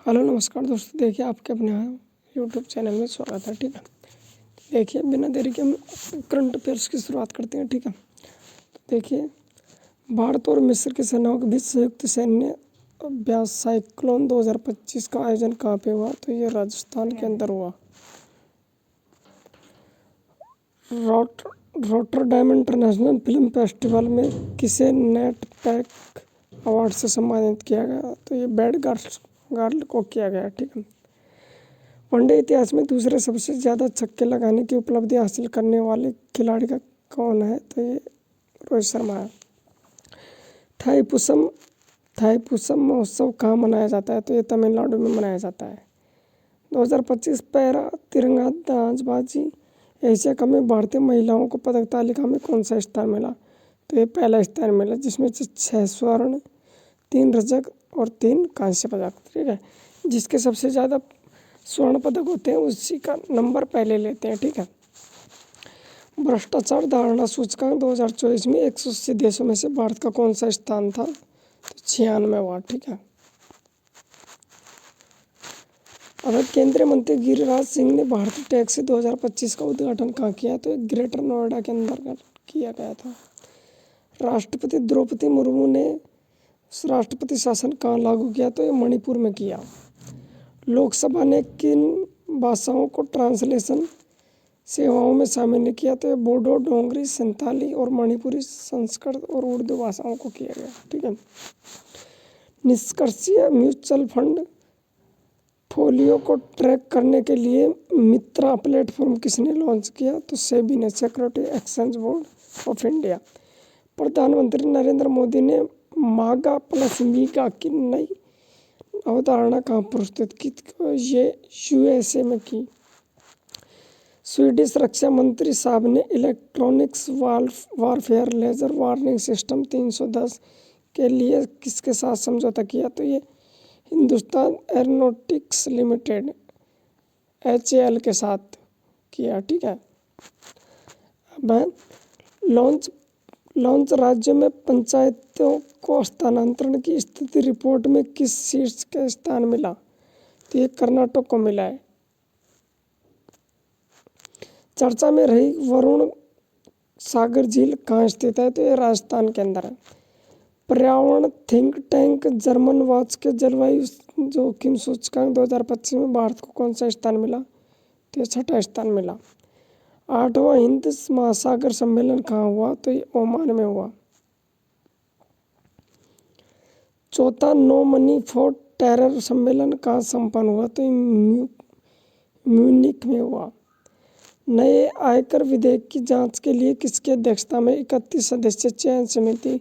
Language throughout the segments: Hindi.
हेलो नमस्कार दोस्तों, देखिए आपके अपने यूट्यूब चैनल में स्वागत है। ठीक है, देखिए बिना देरी के हम करंट अफेयर्स की शुरुआत करते हैं। ठीक है, तो देखिए भारत और मिस्र की सेनाओं के बीच संयुक्त सैन्य अभ्यास साइक्लोन 2025 का आयोजन कहाँ पे हुआ? तो ये राजस्थान के अंदर हुआ। रॉटरडैम इंटरनेशनल फिल्म फेस्टिवल में किसे नेट पैक अवार्ड से सम्मानित किया गया? तो ये बैड गर्ल को किया गया। ठीक है, वनडे इतिहास में दूसरे सबसे ज़्यादा छक्के लगाने की उपलब्धि हासिल करने वाले खिलाड़ी का कौन है? तो ये रोहित शर्मा है। थाईपुसम महोत्सव कहाँ मनाया जाता है? तो ये तमिलनाडु में मनाया जाता है। 2025 पैरा तिरंदाजबाजी एशिया कप में भारतीय महिलाओं को पदक तालिका में कौन सा स्थान मिला? तो ये पहला स्थान मिला, जिसमें 6 स्वर्ण, 3 रजत और 3 कांस्य पदक। ठीक है, जिसके सबसे ज़्यादा स्वर्ण पदक होते हैं उसी का नंबर पहले लेते हैं। ठीक है, भ्रष्टाचार धारणा सूचकांक 2024 में 180 देशों में से भारत का कौन सा स्थान था? तो 96वां। ठीक है, अब केंद्रीय मंत्री गिरिराज सिंह ने भारतीय टैक्सी 2025 का उद्घाटन कहाँ किया? तो ग्रेटर नोएडा के अंदर किया गया था। राष्ट्रपति द्रौपदी मुर्मू ने राष्ट्रपति शासन कहाँ लागू किया? तो ये मणिपुर में किया। लोकसभा ने किन भाषाओं को ट्रांसलेशन सेवाओं में शामिल नहीं किया? तो ये बोडो, डोंगरी, संथाली और मणिपुरी, संस्कृत और उर्दू भाषाओं को किया गया। ठीक है, निष्कर्षीय म्यूचुअल फंड फोलियो को ट्रैक करने के लिए मित्रा प्लेटफॉर्म किसने लॉन्च किया? तो सेबी ने, security exchange board of India. प्रधानमंत्री नरेंद्र मोदी ने मागा प्लस मीगा की नई अवधारणा कहाँ प्रस्तुत की? ये यूएसए में की। स्वीडिश रक्षा मंत्री साहब ने electronics warfare laser warning system 310 के लिए किसके साथ समझौता किया? तो ये हिंदुस्तान एरोनॉटिक्स लिमिटेड HAL के साथ किया। ठीक है, अब लॉन्च राज्यों में पंचायतों को हस्तांतरण की स्थिति रिपोर्ट में किस शीर्ष का स्थान मिला? तो ये कर्नाटक को मिला है। चर्चा में रही वरुण सागर झील कहाँ स्थित है? तो ये राजस्थान के अंदर है। पर्यावरण थिंक टैंक जर्मन वॉच के जलवायु जोखिम सूचकांक 2025 में भारत को कौन सा स्थान मिला? तो ये 6ठा स्थान मिला। 8वां हिंद महासागर सम्मेलन कहाँ हुआ? तो ये ओमान में हुआ। 4था नो मनी फॉर टेरर सम्मेलन कहाँ संपन्न हुआ? तो म्यूनिख में हुआ। नए आयकर विधेयक की जांच के लिए किसकी अध्यक्षता में 31 सदस्यीय चयन समिति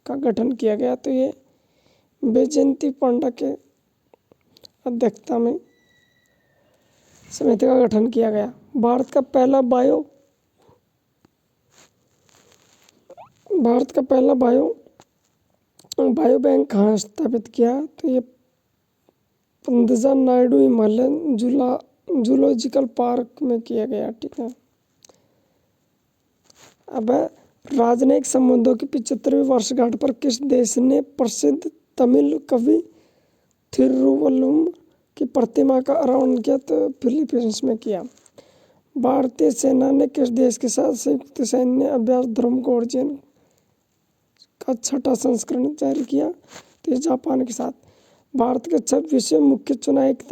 का गठन किया गया? तो ये बैजयंती पांडा के अध्यक्षता में समिति का गठन किया गया। भारत का पहला बायो बैंक कहाँ स्थापित किया? तो ये पंदजा नायडू हिमालयन जूलॉजिकल पार्क में किया गया। ठीक है, अब राजनयिक संबंधों की 75वीं वर्षगांठ पर किस देश ने प्रसिद्ध तमिल कवि थिरुवल्लुवर की प्रतिमा का अनावरण किया? तो फिलीपींस में किया। भारतीय सेना ने किस देश के साथ संयुक्त सैन्य अभ्यास धर्मघोर का 6ठा संस्करण जारी किया? तो ये जापान के साथ। भारत के 26वें मुख्य चुनाव आयुक्त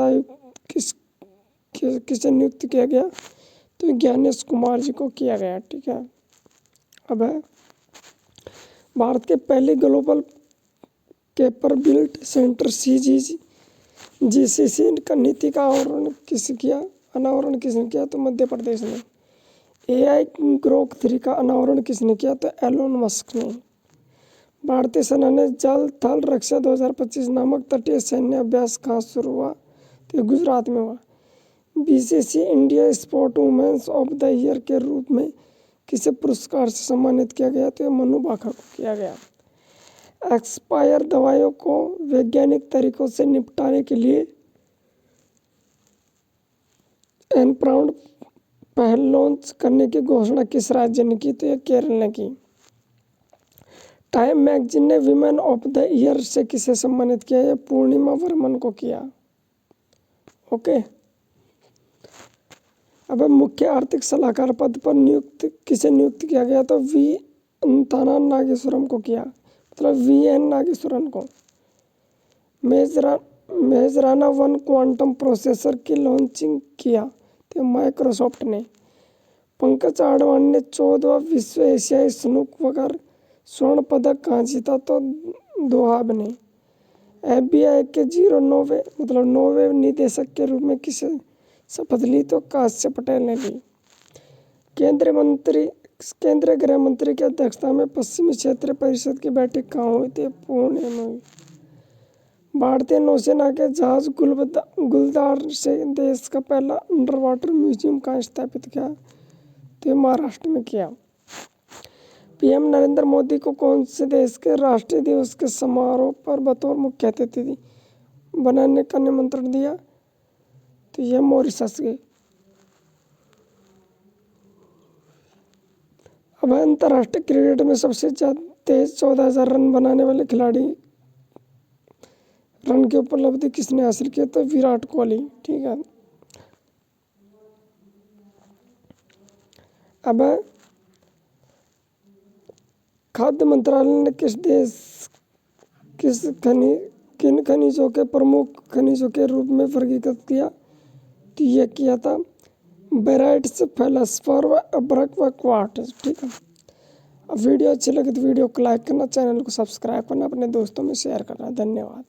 किसे नियुक्त किया गया? तो ज्ञानेश कुमार जी को किया गया। ठीक है, अब है भारत के पहले ग्लोबल कैपबिलिटी सेंटर GCC का नीति का अनावरण किसने किया? तो मध्य प्रदेश ने। AI ग्रोक 3 का अनावरण किसने किया? तो एलोन मस्क ने। भारतीय सेना ने जल थल रक्षा 2025 नामक तटीय सैन्य अभ्यास कहाँ शुरू हुआ? तो गुजरात में हुआ। BCC India sport women's of the year के रूप में किसे पुरस्कार से सम्मानित किया गया? तो मनु भाकर को किया गया। एक्सपायर दवाइयों को वैज्ञानिक तरीकों से निपटाने के लिए एनप्राउड पहल लॉन्च करने की घोषणा किस राज्य ने की? तो ये केरल ने की। टाइम मैगजीन ने विमेन ऑफ द ईयर से किसे सम्मानित किया? ये पूर्णिमा वर्मन को किया। ओके। अब मुख्य आर्थिक सलाहकार पद पर किसे नियुक्त किया गया? तो वी अंताना नागेश्वरम को किया, मतलब VN नागेश्वरन को। मेजराना 1 क्वांटम प्रोसेसर की लॉन्चिंग किया तो माइक्रोसॉफ्ट ने। पंकज आडवाणी ने 14वां विश्व एशियाई स्नूक वगर स्वर्ण पदक कहाँ जीता? तो दोहा ने। FBI के 9वें निदेशक के रूप में किसे शपथ ली? तो काश्यप पटेल ने ली। केंद्रीय गृह मंत्री की अध्यक्षता में पश्चिमी क्षेत्र परिषद की बैठक कहाँ हुई थी? पुणे में हुई। भारतीय नौसेना के जहाज गुलदार से देश का पहला अंडर वाटर म्यूजियम कहाँ स्थापित किया? तो महाराष्ट्र में किया। PM नरेंद्र मोदी को कौन से देश के राष्ट्रीय दिवस के समारोह पर बतौर मुख्य अतिथि बनाने का निमंत्रण दिया? तो यह मॉरिशस के। अब अंतर्राष्ट्रीय क्रिकेट में सबसे तेज 14,000 रन बनाने वाले खिलाड़ी रन की उपलब्धि किसने हासिल की? तो विराट कोहली। ठीक है। अब खाद्य मंत्रालय ने किन खनिजों के प्रमुख खनिजों के रूप में वर्गीकृत किया? तो यह किया था बेराइट्स, फेल्सपार व अब्रक व क्वार्ट्ज। ठीक है। अब वीडियो अच्छी लगी तो वीडियो को लाइक करना, चैनल को सब्सक्राइब करना, अपने दोस्तों में शेयर करना। धन्यवाद।